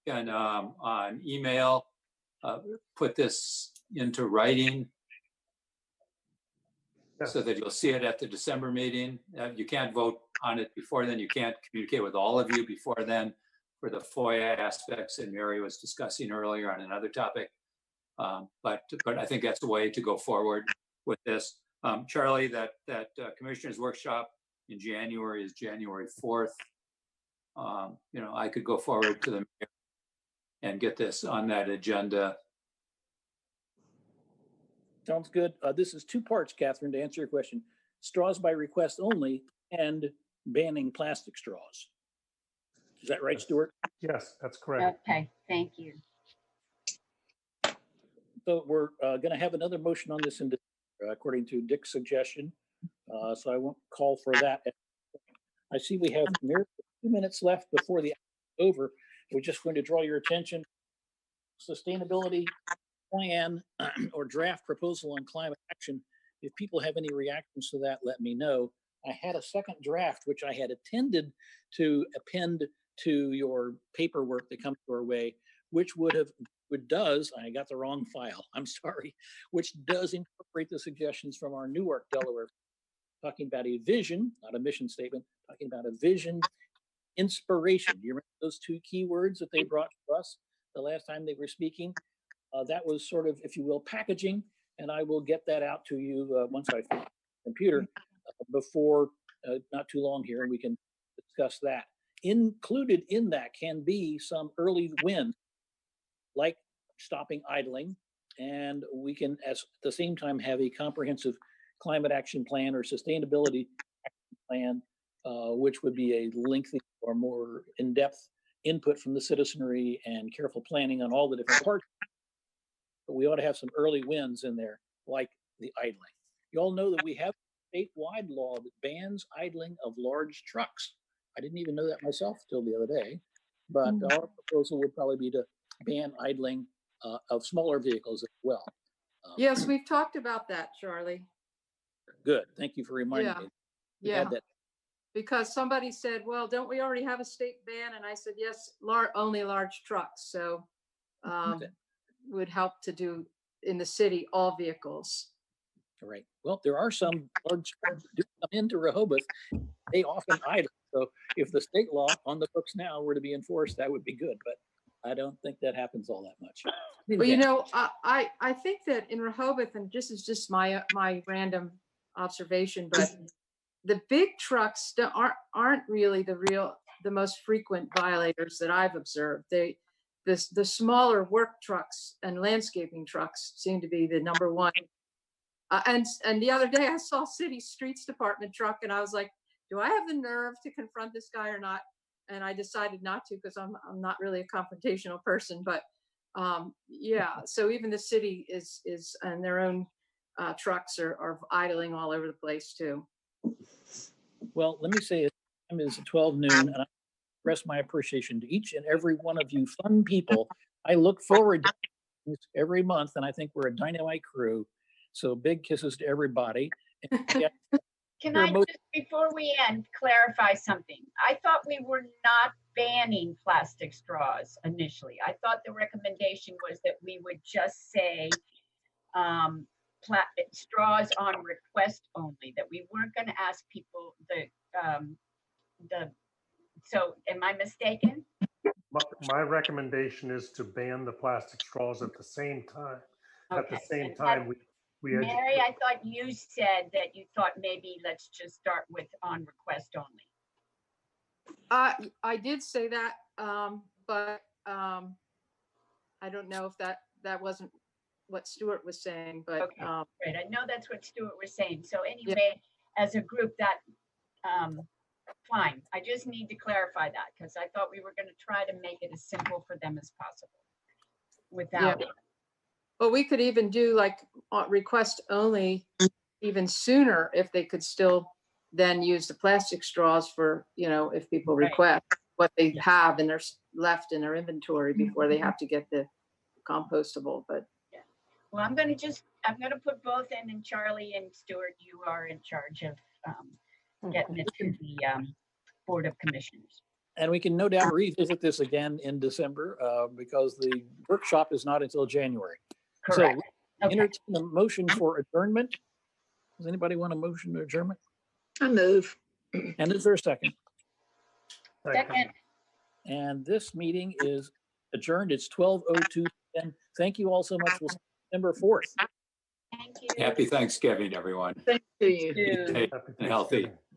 can on email put this into writing so that you'll see it at the December meeting. You can't vote on it before then. You can't communicate with all of you before then for the FOIA aspects that Mary was discussing earlier on another topic. But I think that's a way to go forward with this. Charlie, that commissioners workshop in January is January 4th. I could go forward to the mayor and get this on that agenda. Sounds good. This is two parts, Catherine, to answer your question. Straws by request only and banning plastic straws. Is that right, Stuart? Yes, that's correct. Okay, thank you. So we're going to have another motion on this according to Dick's suggestion. So I won't call for that. I see we have 2 minutes left before the hour is over. We're just going to draw your attention. Sustainability plan or draft proposal on climate action. If people have any reactions to that, let me know. I had a second draft, which I had intended to append to your paperwork that comes our way, which does, I got the wrong file, I'm sorry, which does incorporate the suggestions from our Newark, Delaware, talking about a vision, not a mission statement, talking about a vision, inspiration. Do you remember those two key words that they brought to us the last time they were speaking? That was sort of, if you will, packaging, and I will get that out to you once I finish the computer before not too long here, and we can discuss that. Included in that can be some early wins, like stopping idling, and we can at the same time have a comprehensive climate action plan or sustainability action plan, which would be a lengthy or more in-depth input from the citizenry and careful planning on all the different parts. But we ought to have some early wins in there, like the idling. You all know that we have a statewide law that bans idling of large trucks. I didn't even know that myself till the other day, but our proposal would probably be to ban idling of smaller vehicles as well. Yes, we've talked about that, Charlie. Good. Thank you for reminding Yeah. me. We Yeah. had that. Because somebody said, well, don't we already have a state ban? And I said, yes, only large trucks. So Okay. would help to do in the city, all vehicles. All right. Well, there are some large trucks that do come into Rehoboth. They often idle. So if the state law on the books now were to be enforced, that would be good. But I don't think that happens all that much. Well, you know, I think that in Rehoboth, and this is just my random observation, but the big trucks aren't really the most frequent violators that I've observed. The smaller work trucks and landscaping trucks seem to be the number one. And the other day I saw city streets department truck and I was like, do I have the nerve to confront this guy or not? And I decided not to, because I'm not really a confrontational person, but yeah. So even the city is and their own trucks are idling all over the place too. Well, let me say it is 12 noon, and I express my appreciation to each and every one of you fun people. I look forward to this every month, and I think we're a dynamite crew. So big kisses to everybody. Can I just, before we end, clarify something? I thought we were not banning plastic straws initially. I thought the recommendation was that we would just say straws on request only, that we weren't going to ask people so am I mistaken? My recommendation is to ban the plastic straws at the same time. Okay. At the same time, we Mary, I thought you said that you thought maybe let's just start with on request only. I did say that, but I don't know if that wasn't what Stuart was saying, but okay, right. I know that's what Stuart was saying. So anyway, yeah. As a group, that fine. I just need to clarify that because I thought we were going to try to make it as simple for them as possible without. Yeah. Well, we could even do like request only even sooner if they could still then use the plastic straws for, if people request what they have and they're left in their inventory before they have to get the compostable. But yeah. Well, I'm going to put both in, and Charlie and Stuart, you are in charge of getting it to the Board of Commissioners. And we can no doubt revisit this again in December because the workshop is not until January. Correct. So entertain a motion for adjournment. Does anybody want a motion to adjournment? I move. And is there a second? Second. And this meeting is adjourned. It's 12:02. And thank you all so much. We'll see you December 4th. Thank you. Happy Thanksgiving, everyone. Thank you. Be safe and healthy.